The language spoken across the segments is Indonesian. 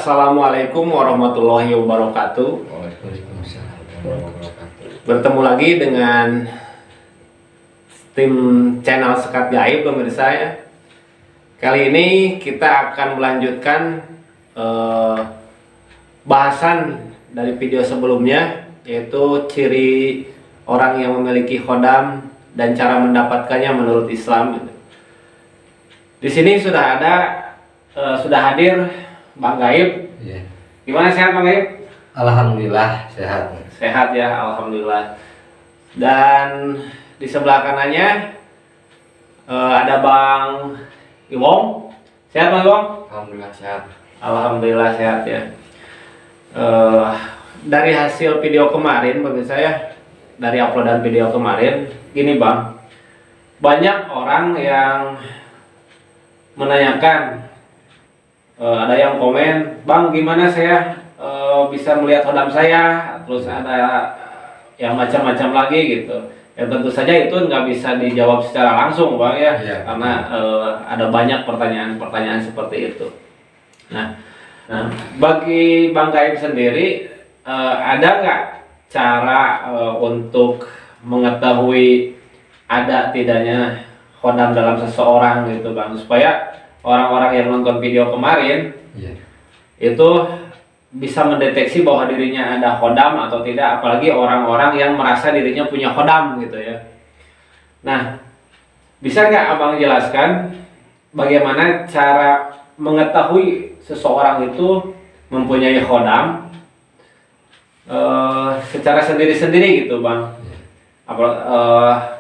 Assalamualaikum warahmatullahi wabarakatuh. Waalaikumsalam warahmatullahi wabarakatuh. Bertemu lagi dengan tim channel Sekat Gaib pemirsa ya. Kali ini kita akan melanjutkan bahasan dari video sebelumnya, yaitu ciri orang yang memiliki khodam dan cara mendapatkannya menurut Islam. Di sini sudah hadir Bang Gaib. Iya. Gimana, sehat Bang Gaib? Alhamdulillah sehat. Sehat ya, alhamdulillah. Dan di sebelah kanannya ada Bang Iwong. Sehat Bang Iwong? Alhamdulillah sehat. Alhamdulillah sehat ya. Dari hasil video kemarin pemirsa ya, dari uploadan video kemarin, gini Bang, banyak orang yang menanyakan, ada yang komen, Bang gimana saya bisa melihat khodam saya, terus ada yang macam-macam lagi gitu. Ya tentu saja itu nggak bisa dijawab secara langsung Bang ya, Iya. karena ada banyak pertanyaan-pertanyaan seperti itu. Nah, bagi Bang Gaib sendiri, ada nggak cara untuk mengetahui ada tidaknya khodam dalam seseorang gitu Bang, supaya orang-orang yang nonton video kemarin Iya. itu bisa mendeteksi bahwa dirinya ada khodam atau tidak, apalagi orang-orang yang merasa dirinya punya khodam gitu ya. Nah, bisa nggak Abang jelaskan bagaimana cara mengetahui seseorang itu mempunyai khodam secara sendiri-sendiri gitu Bang?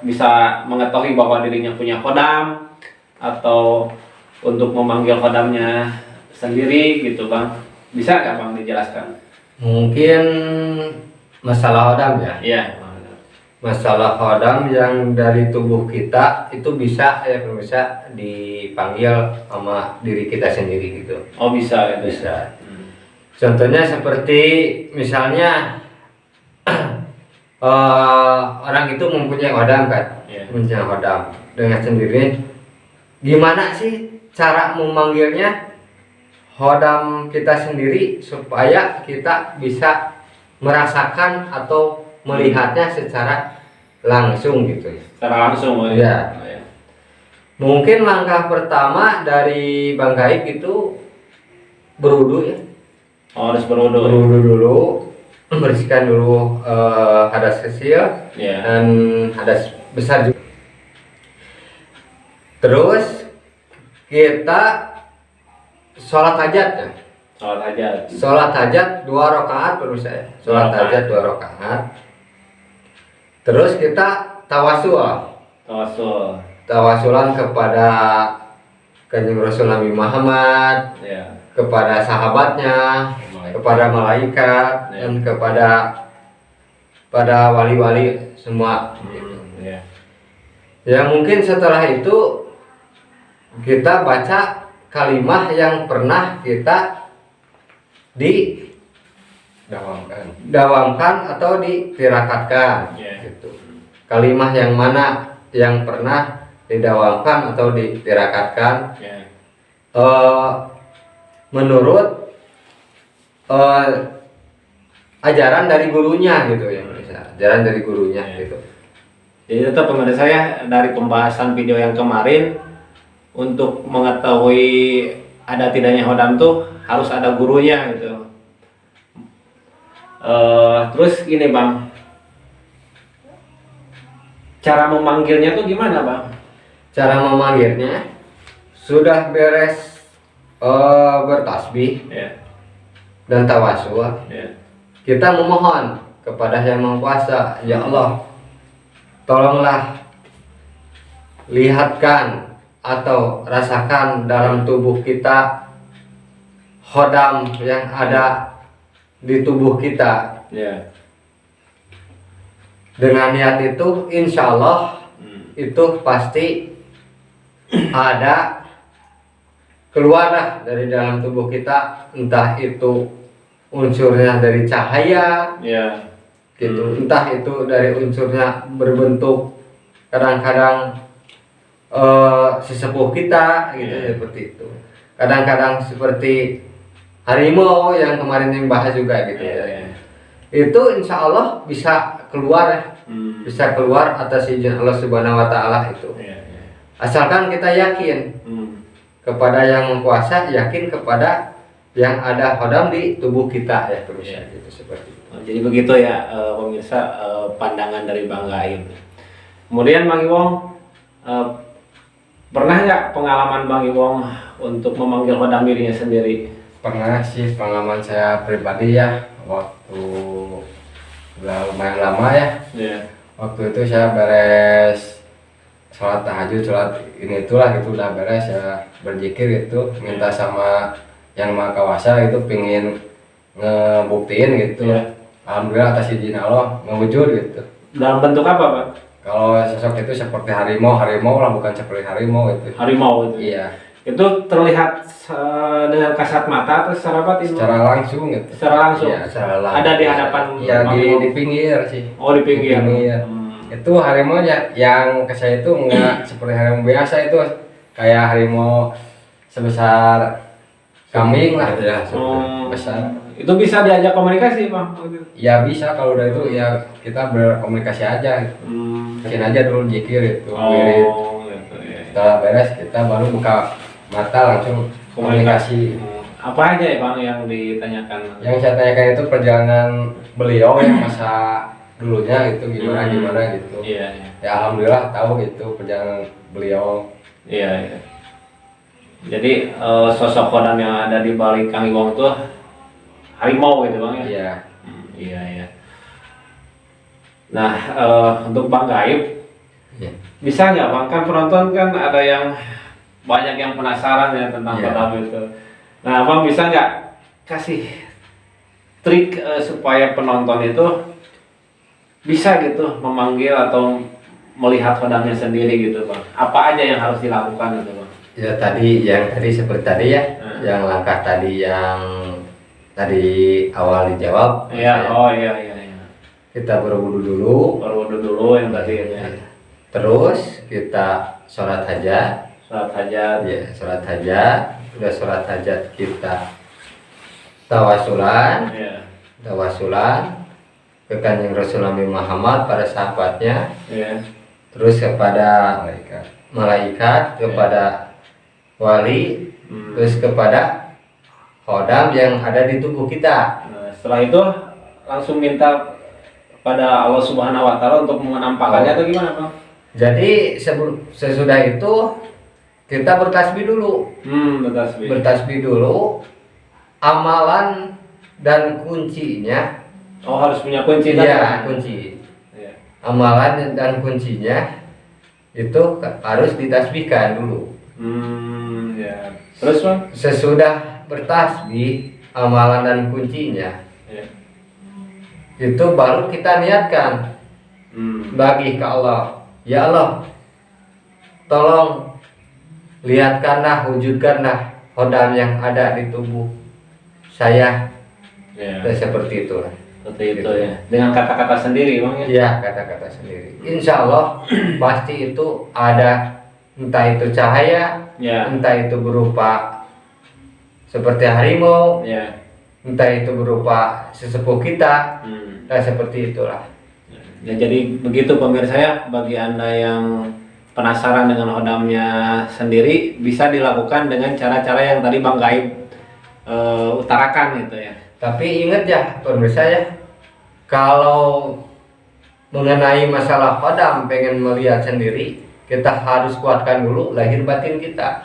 Bisa mengetahui bahwa dirinya punya khodam, atau untuk memanggil khodamnya sendiri gitu Bang? Bisa nggak Bang dijelaskan? Mungkin masalah khodam ya. Iya. Masalah khodam yang dari tubuh kita itu bisa dipanggil sama diri kita sendiri gitu. Oh bisa ya? Bisa. Contohnya seperti misalnya orang itu mempunyai khodam kan, Iya. mempunyai khodam dengan sendiri. Gimana sih cara memanggilnya khodam kita sendiri supaya kita bisa merasakan atau melihatnya secara langsung gitu? Secara langsung oh, ya. Oh, ya. Mungkin langkah pertama dari Bang Gaib itu berwudu ya. Oh, harus berwudu. Berwudu dulu, membersihkan dulu hadas kecil Iya. dan hadas besar juga. Terus kita sholat hajat ya. Sholat hajat. Sholat hajat 2 rakaat perlu saya. Sholat hajat 2 rakaat. Terus kita tawasul. Tawasul. Tawasulan kepada Kanjeng Rasul Nabi Muhammad, Ya. kepada sahabatnya, kepada malaikat, dan kepada wali-wali semua. Ya. Ya mungkin setelah itu kita baca kalimah yang pernah kita didawamkan atau ditirakatkan gitu. Kalimah yang mana yang pernah didawamkan atau ditirakatkan menurut ajaran dari gurunya gitu ya, ajaran dari gurunya gitu. Jadi tetap pemirsa saya, dari pembahasan video yang kemarin, untuk mengetahui ada tidaknya khodam tuh harus ada gurunya gitu. Terus gini Bang, cara memanggilnya tuh gimana Bang? Cara memanggilnya sudah beres bertasbih Ya. dan tawasul, Ya. kita memohon kepada Yang Maha Kuasa, ya Allah, tolonglah lihatkan atau rasakan dalam tubuh kita khodam yang ada di tubuh kita. Ya. Dengan niat itu insya Allah itu pasti ada keluarlah dari dalam tubuh kita, entah itu unsurnya dari cahaya Ya. gitu, entah itu dari unsurnya berbentuk kadang-kadang sesepuh kita gitu, seperti itu. Kadang-kadang seperti harimau yang kemarin yang bahas juga gitu Iya, ya. iya. Itu insya Allah bisa keluar ya. Hmm. Bisa keluar atas izin Allah Subhanahu wa taala itu. Iya, iya. Asalkan kita yakin kepada yang kuasa, yakin kepada yang ada hodam di tubuh kita ya pemirsa Iya. gitu seperti itu. Jadi begitu ya pemirsa, pandangan dari Bang Gaib. Kemudian Bang Iwong, pernah nggak pengalaman Bang Iwong untuk memanggil hodam dirinya sendiri? Pernah sih, pengalaman saya pribadi ya, waktu udah lumayan lama ya. Iya. Waktu itu saya beres sholat tahajud, sholat ini itulah gitu, udah beres ya, berzikir itu, minta sama yang Maha Kuasa itu pingin ngebuktiin gitu. Iya. Alhamdulillah atas izin Allah ngewujud gitu. Dalam bentuk apa, Pak? Kalau sosok itu seperti harimau lah, bukan seperti harimau itu. Harimau itu. Iya, Itu terlihat dengan kasat mata atau secara batin? secara langsung gitu. Secara langsung. Iya, secara langsung. Ada di hadapan Ya Bang di Iwong? pinggir sih. Oh, di pinggir. Di pinggir. Itu harimau yang ke saya itu enggak seperti harimau biasa, itu kayak harimau sebesar kambing lah ya, besar. Itu bisa diajak komunikasi, Bang? Ya bisa, kalau udah itu ya kita berkomunikasi aja gitu. Mungkin aja dulu zikir itu, wirid. Oh, gitu ya. Setelah beres kita baru buka mata langsung komunikasi. Apa aja ya, Bang, yang ditanyakan? Yang saya tanyakan itu perjalanan beliau yang masa dulunya itu gimana gitu. Iya, iya. Ya alhamdulillah tahu gitu perjalanan beliau. Iya, iya. Jadi sosok kodam yang ada di balik Kang Iwong tuh harimau gitu, Bang ya? Iya. Iya, iya. Nah, untuk Bang Gaib, Iya. bisa nggak, Bang? Kan penonton kan ada yang banyak yang penasaran ya tentang Iya. kodam itu. Nah, Bang bisa nggak kasih trik supaya penonton itu bisa gitu memanggil atau melihat kodamnya sendiri gitu, Bang? Apa aja yang harus dilakukan gitu, Bang? Ya yang tadi seperti tadi ya, yang langkah tadi yang tadi awal dijawab. Iya, ya. oh iya, iya, iya. Kita berwudu dulu, Berwudu dulu yang tadi ya. terus kita sholat hajat. Salat hajat. Ya, sholat hajat. Udah sholat hajat kita tawasulan, Iya. ke Kanjeng Rasul Nabi Muhammad, para sahabatnya, Iya. terus kepada malaikat, kepada wali, terus kepada hodam yang ada di tubuh kita. Nah, setelah itu langsung minta pada Allah Subhanahu wa taala untuk menampakkannya atau gimana, Bang? Jadi sesudah itu kita bertasbih dulu. Bertasbih. Bertasbih dulu. Amalan dan kuncinya. Oh, harus punya kunci tadi. Iya, kunci. Iya. Amalan dan kuncinya itu harus ditasbihkan dulu. Ya. Terus, Bang? Sesudah bertasbih, amalan dan kuncinya, Iya. itu baru kita niatkan bagi ke Allah. Ya Allah, tolong lihatkanlah, wujudkanlah hodam yang ada di tubuh saya. Iya. Seperti itulah. Seperti itu ya. Dengan kata-kata sendiri, Bang ya. Ya, kata-kata sendiri. Insya Allah pasti itu ada, entah itu cahaya, Ya. entah itu berupa seperti harimau, Ya. entah itu berupa sesepuh kita, dan seperti itulah. Ya, jadi begitu pemirsa ya, bagi Anda yang penasaran dengan hodamnya sendiri, bisa dilakukan dengan cara-cara yang tadi Bang Gaib utarakan gitu ya. Tapi ingat ya pemirsa ya, kalau mengenai masalah hodam pengen melihat sendiri, kita harus kuatkan dulu lahir batin kita.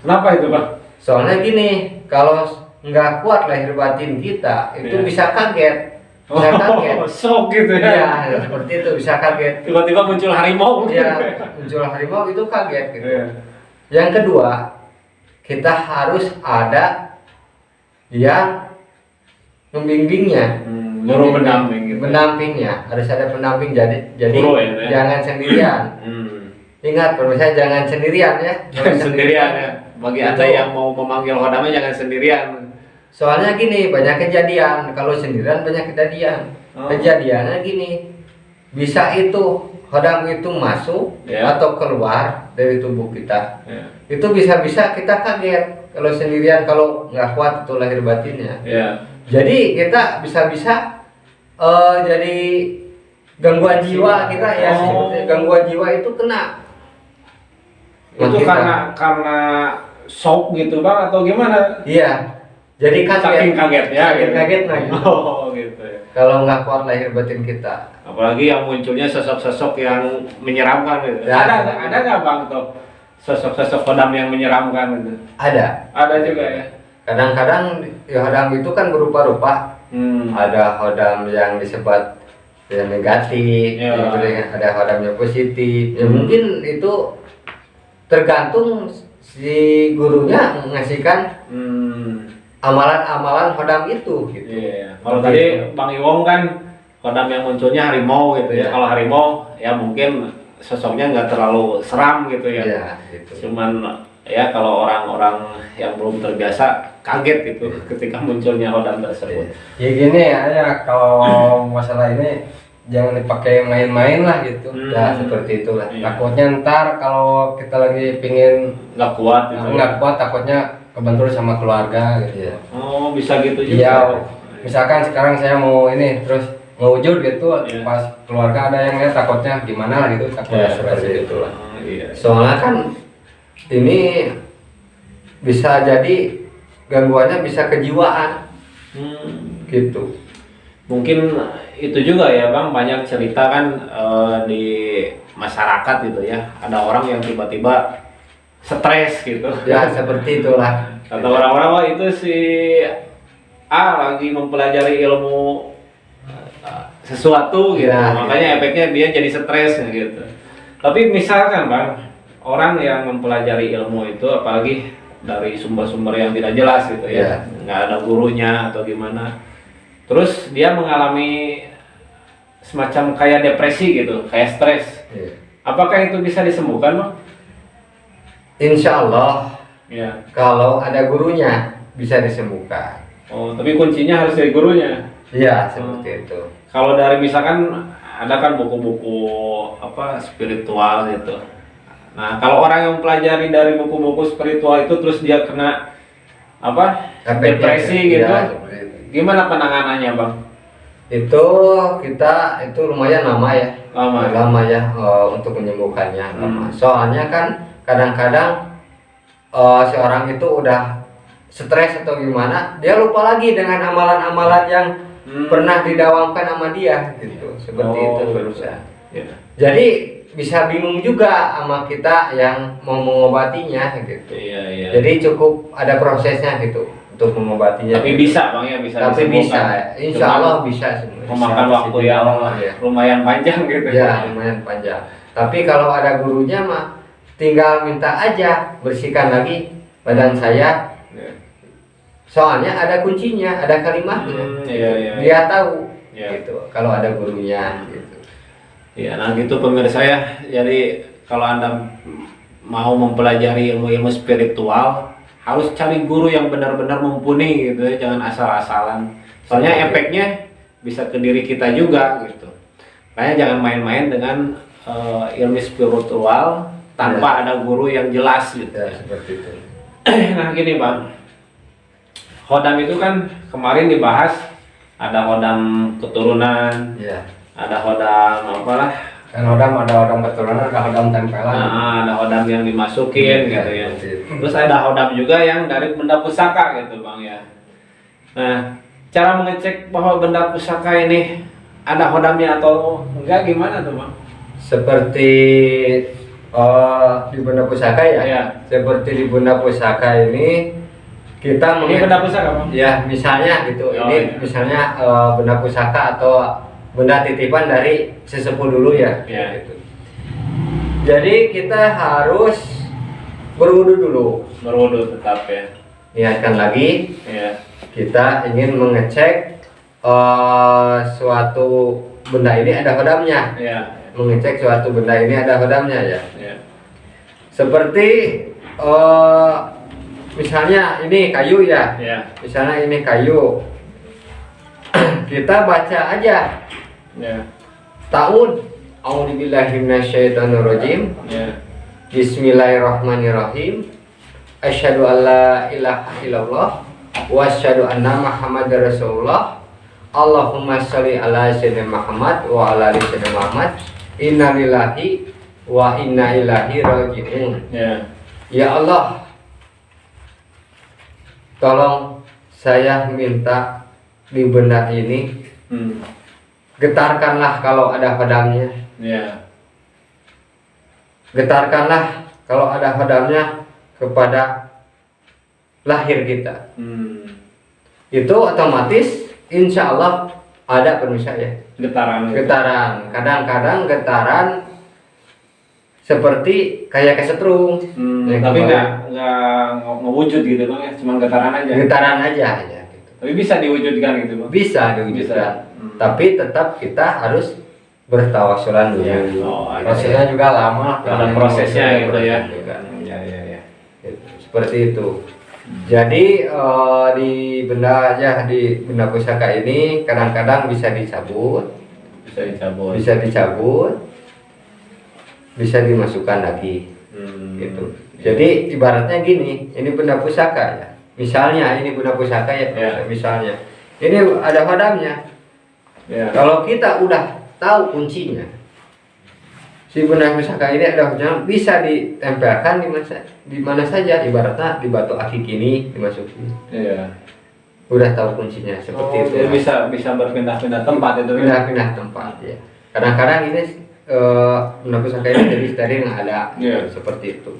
Kenapa itu, Bang? Soalnya gini, kalau nggak kuat lahir batin kita, itu Ya. bisa kaget. Bisa kaget. Shock gitu ya. Ya, seperti itu bisa kaget. Tiba-tiba muncul harimau. Ya, muncul harimau itu kaget gitu. Iya. Yang kedua, kita harus ada yang membimbingnya, Guru pendamping gitu. pendampingnya harus ada pendamping, jadi Guru ya, ya? jangan sendirian. Ingat pemirsa, jangan sendirian ya. Jangan sendirian ya. Bagi Anda Itu. yang mau memanggil hodamnya jangan sendirian. Soalnya gini, banyak kejadian. Kalau sendirian banyak kejadian. Oh. Kejadiannya gini, bisa itu hodam itu masuk Ya. atau keluar dari tubuh kita. Ya. Itu bisa-bisa kita kaget. kalau sendirian, kalau nggak kuat itu lahir batinnya. Ya. Jadi kita bisa jadi gangguan jiwa kita ya, sebetulnya gangguan jiwa itu kena. Itu karena shock gitu bang atau gimana? Iya. Jadi Saking kagetnya. Kaget gitu. Oh gitu ya. Kalau nggak kuat lahir batin kita. Apalagi yang munculnya sosok-sosok yang menyeramkan gitu. Ya, Ada nggak bang tuh sosok-sosok kodam yang menyeramkan gitu? Ada juga ya. Kadang-kadang ya hodam itu kan berupa-rupa. Hmm. Ada hodam yang disebut yang negatif, Ya. ada hodam yang positif. Ya mungkin itu tergantung si gurunya mengasihkan amalan-amalan hodam itu gitu. Iya. Kalau tadi Bang Iwong kan kodam yang munculnya harimau gitu ya. Iya. Kalau harimau ya mungkin sosoknya nggak terlalu seram gitu ya. Iya, gitu. Cuman ya kalau orang-orang yang belum terbiasa kaget gitu ketika munculnya hodam tersebut. Ya gini ya, kalau masalah ini jangan dipakai main-main lah gitu. Ya seperti itulah. Iya. Takutnya ntar kalau kita lagi pingin Nggak kuat gitu. nggak kuat, takutnya kebentur sama keluarga gitu. Iya. Oh bisa gitu juga. Iya, misalkan sekarang saya mau ini terus ngewujud gitu, Iya. pas keluarga ada yang lihat takutnya gimana lah gitu, takutnya Ya, seperti itulah. Iya. Soalnya kan ini bisa jadi gangguannya bisa kejiwaan gitu. Mungkin itu juga ya Bang, banyak cerita kan di masyarakat gitu ya. Ada orang yang tiba-tiba stres gitu. Ya seperti itulah. Kata orang-orang, wah itu si A lagi mempelajari ilmu sesuatu gitu, Ya, makanya efeknya dia jadi stres gitu. Tapi misalkan Bang, orang yang mempelajari ilmu itu apalagi dari sumber-sumber yang tidak jelas gitu ya, nggak ada gurunya atau gimana, terus dia mengalami semacam kayak depresi gitu, kayak stres. Ya. Apakah itu bisa disembuhkan Bang? Insya Allah Ya. kalau ada gurunya bisa disembuhkan. Oh, tapi kuncinya harus dari gurunya. Iya seperti itu. Kalau dari misalkan ada kan buku-buku apa spiritual gitu. Nah, kalau orang yang mempelajari dari buku-buku spiritual itu terus dia kena apa? Efeknya, Depresi ya, gitu. seperti itu. Gimana penanganannya, Bang? Itu kita itu lumayan lama ya. Lama. Ya untuk menyembuhkannya. Lama. Hmm. Soalnya kan kadang-kadang si orang itu udah stres atau gimana, dia lupa lagi dengan amalan-amalan yang pernah didawamkan sama dia gitu. Seperti itu terusnya. Ya. Jadi bisa bingung juga sama kita yang mau mengobatinya gitu. Iya, iya. Jadi cukup ada prosesnya gitu untuk mengobatinya. Tapi bisa, Bang ya, bisa Tapi disembuhkan. bisa, insya Cuman Allah bisa semua. memakan Bisa, waktu insya yang Allah, ya. lumayan panjang gitu. Ya lumayan panjang. Tapi kalau ada gurunya mah tinggal minta aja bersihkan lagi badan saya. Ya. Soalnya ada kuncinya, ada kalimatnya. Iya, iya. Dia tahu Ya. gitu. Kalau ada gurunya gitu. Ya, nah gitu pemirsa ya. Jadi kalau Anda mau mempelajari ilmu-ilmu spiritual, harus cari guru yang benar-benar mumpuni gitu ya, jangan asal-asalan. Soalnya efeknya bisa ke diri kita juga gitu. Makanya jangan main-main dengan ilmu spiritual tanpa ada guru yang jelas gitu. Ya seperti itu. Nah gini Bang, hodam itu kan kemarin dibahas, ada hodam keturunan, Ya. ada hodam apalah, Kan hodam ada hodam keturunan, ada hodam tempelan. nah, ada hodam yang dimasukin Ya, gitu ya. seperti itu. Terus ada hodam juga yang dari benda pusaka gitu Bang ya. Nah, cara mengecek bahwa benda pusaka ini ada hodamnya atau enggak gimana tuh Bang? Seperti di benda pusaka ya. Iya. Seperti di benda pusaka ini kita Ini benda pusaka Bang? ya misalnya gitu. Oh, Ini iya. misalnya benda pusaka atau benda titipan dari sesepuh dulu ya. Iya. Gitu. Jadi kita harus berwudu dulu. Berwudu tetap ya. Niatkan lagi Iya. kita ingin mengecek suatu benda ini ada hodamnya. Iya. Mengecek suatu benda ini ada hodamnya ya. Iya. Seperti misalnya ini kayu ya. Iya. Misalnya ini kayu. Kita baca aja Iya. tahun A'udzubillahi minasyaitonirrajim. Iya. Bismillahirrahmanirrahim. asyhadu alla ilaha illallah wa asyhadu anna Muhammadar Rasulullah. Allahumma sholli ala sayyidina Muhammad wa ala ali sayyidina Muhammad. Inna lillahi wa inna ilaihi raji'un. Ya Allah, tolong saya minta di benda ini getarkanlah kalau ada padamnya. Getarkanlah kalau ada padamnya kepada lahir kita. Itu otomatis insya Allah ada penuh saya. Getaran. Kadang-kadang getaran seperti kayak kesetrum. Tapi nggak ngewujud gitu bang ya, cuma getaran aja. Getaran aja ya. Gitu. Tapi bisa diwujudkan gitu bang. Bisa diwujudkan. Tapi tetap kita harus bertawasulan dulu. Prosesnya juga lama. Ada prosesnya gitu ya. Seperti itu. Jadi di benda pusaka ini kadang-kadang bisa dicabut, bisa dimasukkan lagi, gitu. Jadi ibaratnya gini, ini benda pusaka ya. Misalnya ini benda pusaka ya, misalnya ini ada padamnya. Kalau kita udah tahu kuncinya, si benda pusaka ini ada kuncinya, bisa ditempelkan di mana saja, ibaratnya di batu akik ini dimasukin. Udah tahu kuncinya seperti itu. Jadi bisa berpindah-pindah tempat itu. Pindah-pindah tempat ya. Kadang-kadang ini benda pusaka ini jadi steril nggak ada, seperti itu.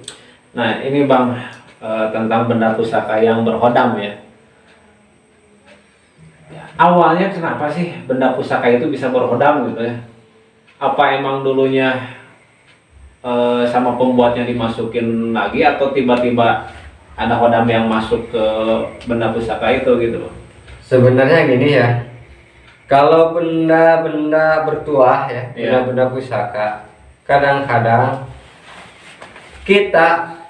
Nah ini bang tentang benda pusaka yang berhodam ya. Awalnya kenapa sih benda pusaka itu bisa berhodam gitu ya? Apa emang dulunya sama pembuatnya dimasukin lagi atau tiba-tiba ada hodam yang masuk ke benda pusaka itu gitu? Sebenarnya gini ya, kalau benda-benda bertuah ya, benda-benda pusaka, kadang-kadang kita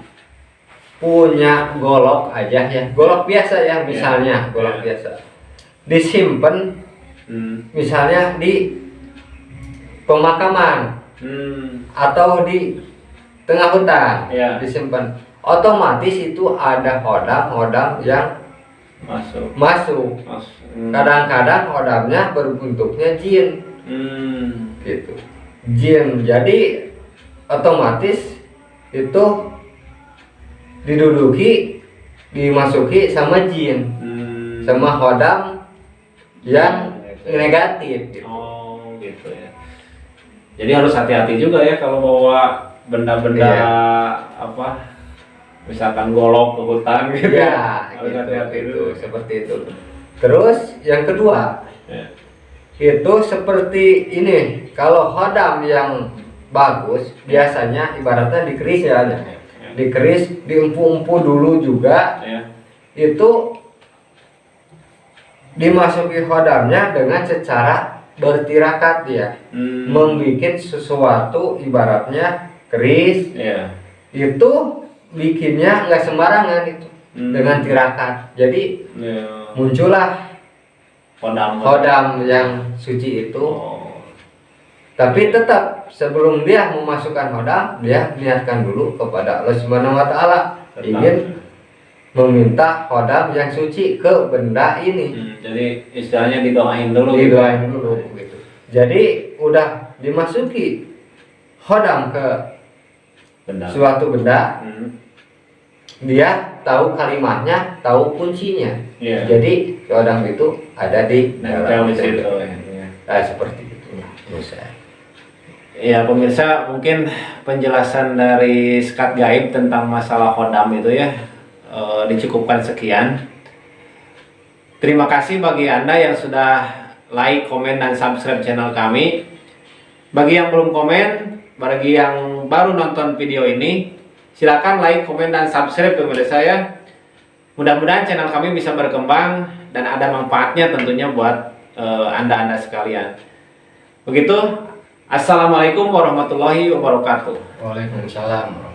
punya golok aja ya, golok biasa ya, misalnya golok biasa disimpan, misalnya di pemakaman atau di tengah hutan, disimpan, otomatis itu ada hodam yang masuk. Kadang-kadang hodamnya berbentuknya jin, gitu, jin. Jadi otomatis itu dimasuki sama jin, sama hodam yang negatif gitu. Oh gitu ya. Jadi harus hati-hati juga ya kalau bawa benda-benda apa, misalkan golok ke hutan gitu. Harus hati-hati itu, seperti itu. Terus yang kedua, itu seperti ini. Kalau hodam yang bagus, biasanya ibaratnya dikeris ya, dikeris, diempu-empu dulu juga. Itu dimasuki hodamnya dengan secara bertirakat ya, membuat sesuatu ibaratnya keris, itu bikinnya nggak sembarangan itu, dengan tirakat. Jadi muncullah hodam yang suci itu. Tapi tetap sebelum dia memasukkan hodam, dia niatkan dulu kepada Allah Subhanahu Wa Taala, ingin meminta hodam yang suci ke benda ini. Jadi istilahnya didoain dulu. Gitu. Jadi udah dimasuki hodam ke suatu benda, dia tahu kalimatnya, tahu kuncinya. Jadi hodam itu ada di dalam situ. Seperti itu. Ya pemirsa, mungkin penjelasan dari Sekat Gaib tentang masalah hodam itu ya dicukupkan sekian. Terima kasih bagi Anda yang sudah like, komen, dan subscribe channel kami. Bagi yang belum komen, bagi yang baru nonton video ini, silakan like, komen, dan subscribe kepada saya. Mudah-mudahan channel kami bisa berkembang dan ada manfaatnya tentunya buat Anda sekalian. Begitu. Assalamualaikum warahmatullahi wabarakatuh. Waalaikumsalam.